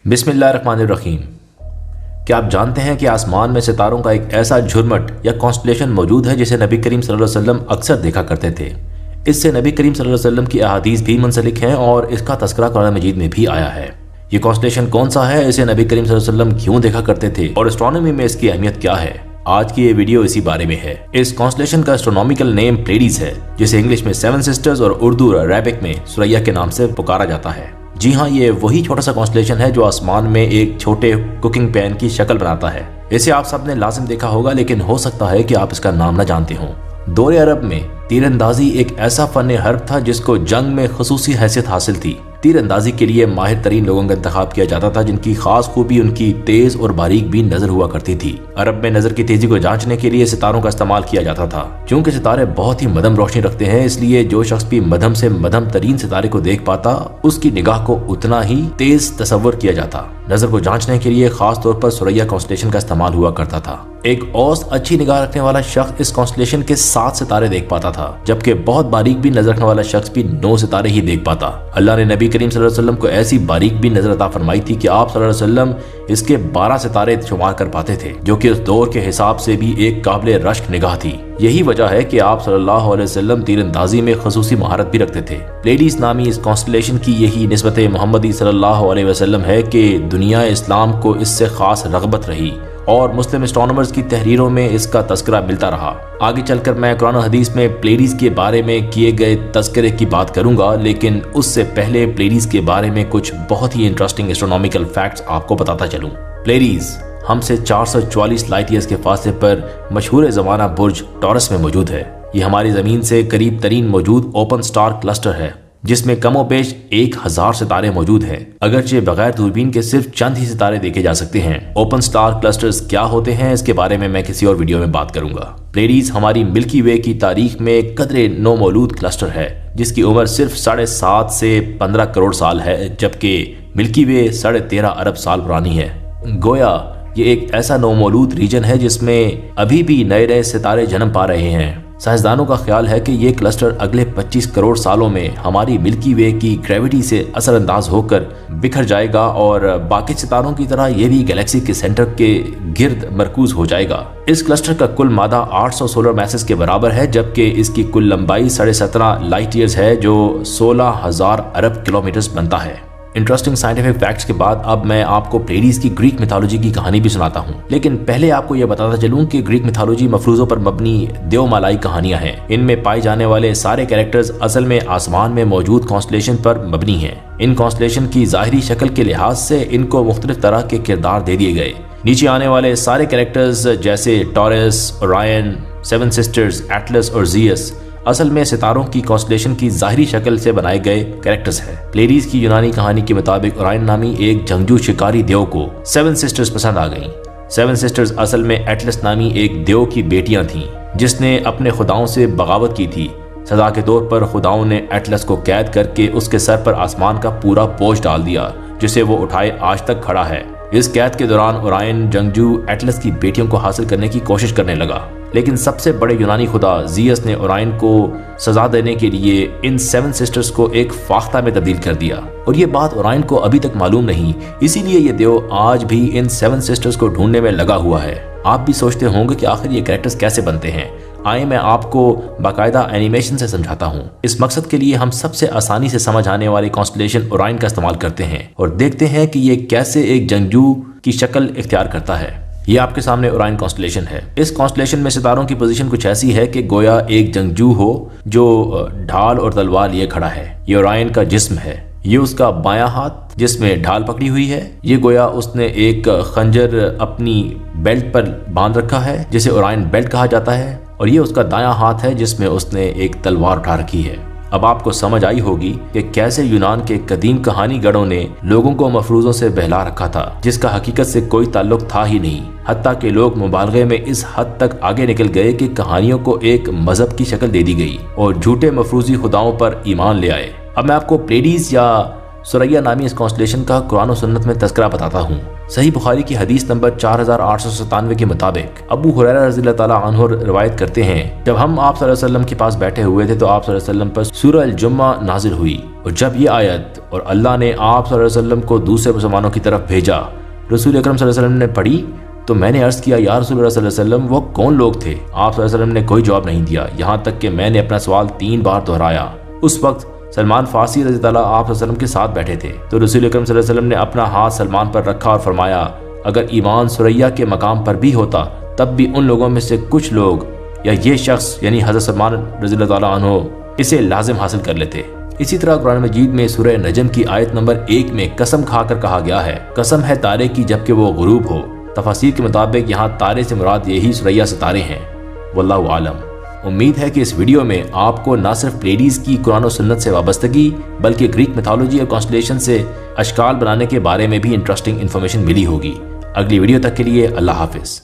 बिस्मिल्लाहिर्रहमानिर्रहीम। क्या आप जानते हैं कि आसमान में सितारों का एक ऐसा झुरमट या कॉन्स्टलेशन मौजूद है जिसे नबी करीम सल्लल्लाहु अलैहि वसल्लम अक्सर देखा करते थे। इससे नबी करीम सल्लल्लाहु अलैहि वसल्लम की अहादीस भी मुंसलिक हैं और इसका तज़किरा कुरान मजीद में भी आया है। ये कॉन्स्टलेशन कौन सा है, इसे नबी करीम सल्लल्लाहु अलैहि वसल्लम क्यों देखा करते थे और एस्ट्रोनॉमी में इसकी अहमियत क्या है, आज की ये वीडियो इसी बारे में है। इस कॉन्स्टलेशन का एस्ट्रोनॉमिकल नेम प्लेडीज है, जिसे इंग्लिश में सेवन सिस्टर्स और उर्दू और अरबिक में सुरैया के नाम से पुकारा जाता है। जी हाँ, ये वही छोटा सा कॉन्स्टलेशन है जो आसमान में एक छोटे कुकिंग पैन की शक्ल बनाता है। इसे आप सबने लाजिम देखा होगा, लेकिन हो सकता है कि आप इसका नाम न जानते हों। दौरे अरब में तीरंदाजी एक ऐसा फन हर्ब था जिसको जंग में खुसूसी हैसियत हासिल थी। तीरंदाजी के लिए माहिर तरीन लोगों का इंतखाब किया जाता था, जिनकी खास खूबी उनकी तेज और बारीक भी नजर हुआ करती थी। अरब में नजर की तेजी को जांचने के लिए सितारों का इस्तेमाल किया जाता था। क्योंकि सितारे बहुत ही मध्यम रोशनी रखते हैं, इसलिए जो शख्स भी मध्यम से मध्यम तरीन सितारे को देख पाता, उसकी निगाह को उतना ही तेज तस्वर किया जाता। नजर को जांचने के लिए खास तौर पर सुरैया कॉन्स्टलेशन का इस्तेमाल हुआ करता था। एक औसत अच्छी निगाह रखने वाला शख्स इस कॉन्स्टलेशन के 7 सितारे देख पाता था, जबकि बहुत बारीक भी नजर रखने वाला शख्स भी 9 सितारे ही देख पाता। अल्लाह ने नबी करीम सल्लल्लाहु अलैहि वसल्लम को ऐसी बारीक भी नजर अता फरमाई थी कि आप सल्लल्लाहु अलैहि वसल्लम इसके 12 सितारे शुमार कर पाते थे, जो कि उस दौर के हिसाब से भी एक काबिल रश्क निगाह थी। यही वजह है कि आप सल्लल्लाहु अलैहि वसल्लम तीरंदाजी में खसूसी महारत भी रखते थे। प्लेडीज नामी इस कॉन्स्टलेशन की यही निस्बत मोहम्मदी सल्लल्लाहु अलैहि वसल्लम है कि दुनिया इस्लाम को इससे खास रगबत रही और मुस्लिम एस्ट्रोनॉमर्स की तहरीरों में इसका तस्करा मिलता रहा। आगे चलकर मैं कुरान हदीस में प्लेडीज के बारे में किए गए तस्करे की बात करूंगा, लेकिन उससे पहले प्लेडीज के बारे में कुछ बहुत ही इंटरेस्टिंग एस्ट्रोनॉमिकल फैक्ट्स आपको बताता चलूं। प्लेडीज हमसे 444 लाइट ईयर्स के फासले पर मशहूर ज़माना बुर्ज टॉरस में मौजूद है। ये हमारी ज़मीन से करीब तरीन मौजूद ओपन स्टार क्लस्टर है, जिसमें कमोबेश 1000 सितारे मौजूद हैं। अगरचे बगैर दूरबीन के सिर्फ चंद ही सितारे देखे जा सकते हैं। ओपन स्टार क्लस्टर्स क्या होते हैं, इसके बारे में मैं किसी और वीडियो में बात करूंगा। प्लेडीज हमारी मिल्की वे की तारीख में कदरे नो मौलूद क्लस्टर है, जिसकी उम्र सिर्फ 7.5 से 15 करोड़ साल है, जबकि मिल्की वे 13.5 अरब साल पुरानी है। गोया ये एक ऐसा नो मौलूद रीजन है जिसमें अभी भी नए नए सितारे जन्म पा रहे हैं। साइंसदानों का ख्याल है कि ये क्लस्टर अगले 25 करोड़ सालों में हमारी मिल्की वे की ग्रेविटी से असरअंदाज होकर बिखर जाएगा और बाकी सितारों की तरह ये भी गैलेक्सी के सेंटर के गिर्द मरकूज हो जाएगा। इस क्लस्टर का कुल मादा 800 सोलर मैसेज के बराबर है, जबकि इसकी कुल लंबाई 17.5 लाइट ईयर्स है, जो 16,000 अरब किलोमीटर बनता है। इंटरेस्टिंग साइंटिफिक फैक्ट्स के बाद अब मैं आपको प्लेडीज की ग्रीक मिथोलॉजी की कहानी भी सुनाता हूँ, लेकिन पहले आपको यह बताता चलूं कि ग्रीक मिथोलॉजी मफरूजों पर मबनी देवमालाई कहानियां हैं। इनमें पाए जाने वाले सारे कैरेक्टर्स असल में आसमान में मौजूद कॉन्स्टलेशन पर मबनी हैं। इन कॉन्स्टलेशन की जाहिरी शक्ल के लिहाज से इनको मुख्तलिफ तरह के किरदार दे दिए गए। नीचे आने वाले सारे कैरेक्टर्स जैसे taurus, Orion, seven sisters, Atlas और जियस असल में सितारों की कॉन्स्टलेशन की जाहिरी शक्ल से बनाए गए कैरेक्टर्स हैं। प्लेडीज की यूनानी कहानी के मुताबिक ओरायन नामी एक जंगजू शिकारी देव को सेवन सिस्टर्स पसंद आ गईं। सेवन सिस्टर्स असल में एटलस नामी एक देव की बेटियां थीं, जिसने अपने खुदाओं से बगावत की थी। सजा के तौर पर खुदाओं ने एटलस को कैद करके उसके सर पर आसमान का पूरा बोझ डाल दिया, जिसे वो उठाए आज तक खड़ा है। इस कैद के दौरान ओरायन जंगजू एटलस की बेटियों को हासिल करने की कोशिश करने लगा, लेकिन सबसे बड़े यूनानी खुदा जियस ने ओरायन को सजा देने के लिए इन सेवन सिस्टर्स को एक फाख्ता में तब्दील कर दिया, और ये बात ओरायन को अभी तक मालूम नहीं। इसीलिए ये देव आज भी इन सेवन सिस्टर्स को ढूंढने में लगा हुआ है। आप भी सोचते होंगे कि आखिर ये कैरेक्टर्स कैसे बनते हैं। आइए मैं आपको बाकायदा एनिमेशन से समझाता हूँ। इस मकसद के लिए हम सबसे आसानी से समझ आने वाले कॉन्स्टलेशन ओरायन का इस्तेमाल करते हैं और देखते हैं कि ये कैसे एक जंगजू की शक्ल इख्तियार करता है। ये आपके सामने ओरायन कॉन्स्टलेशन है। इस कॉन्स्टलेशन में सितारों की पोजीशन कुछ ऐसी है कि गोया एक जंगजू हो जो ढाल और तलवार लिए खड़ा है। ये ओरायन का जिस्म है। ये उसका बायां हाथ जिसमें ढाल पकड़ी हुई है। ये गोया उसने एक खंजर अपनी बेल्ट पर बांध रखा है, जिसे ओरायन बेल्ट कहा जाता है, और ये उसका दायां हाथ है जिसमें उसने एक तलवार उठा रखी है। अब आपको समझ आई होगी कि कैसे यूनान के कदीम कहानी गढ़ों ने लोगों को मफरूजों से बहला रखा था, जिसका हकीकत से कोई ताल्लुक था ही नहीं। हत्ता के लोग मुबालगे में इस हद तक आगे निकल गए कि कहानियों को एक मजहब की शक्ल दे दी गई और झूठे मफरूजी खुदाओं पर ईमान ले आए। अब मैं आपको प्लेडीज या सुरैया नामी इस कॉन्स्टलेशन का कुरान और सुन्नत में तज़किरा बताता हूँ। सही बुखारी की हदीस नंबर 4897 के मुताबिक अबू हुरैरा रज़ियल्लाहु ताला अन्हु रिवायत करते हैं, जब हम आप सल्लल्लाहु अलैहि वसल्लम के पास बैठे हुए थे तो आप सल्लल्लाहु अलैहि वसल्लम पर सूरह अल-जुम्मा नाजिल हुई, और जब ये आयत और अल्लाह ने आप सल्लल्लाहु अलैहि वसल्लम को दूसरे मुसलमानों की तरफ भेजा, रसूल अकरम सल्लल्लाहु अलैहि वसल्लम ने पढ़ी तो मैंने अर्ज़ किया, या रसूलुल्लाह सल्लल्लाहु अलैहि वसल्लम वो कौन लोग थे? आप सल्लल्लाहु अलैहि वसल्लम ने कोई जवाब नहीं दिया, यहाँ तक कि मैंने अपना सवाल 3 बार दोहराया। उस वक्त सलमान फारसी रज़ी अल्लाह आप सल्लल्लाहु अलैहि वसल्लम के साथ बैठे थे, तो रसूल अकरम सल्लल्लाहु अलैहि वसल्लम ने अपना हाथ सलमान पर रखा और फरमाया, अगर ईमान सुरैया के मकाम पर भी होता तब भी उन लोगों में से कुछ लोग या ये शख्स यानी हज़रत सलमान रज़ियल्लाहु ताला अन्हु इसे लाजिम हासिल कर लेते। इसी तरह कुरान मजीद में सूरह नजम की आयत नंबर 1 में कसम खाकर कहा गया है, कसम है तारे की जबकि वो गुरूब हो। तफसीर के मुताबिक यहाँ तारे से मुराद यही सुरैया सितारे हैं। वल्लाहु आलम। उम्मीद है कि इस वीडियो में आपको न सिर्फ प्लेडीज की कुरान और सुन्नत से वाबस्तगी बल्कि ग्रीक मिथोलॉजी और कॉन्स्टलेशन से अशकाल बनाने के बारे में भी इंटरेस्टिंग इन्फॉर्मेशन मिली होगी। अगली वीडियो तक के लिए अल्लाह हाफिज़।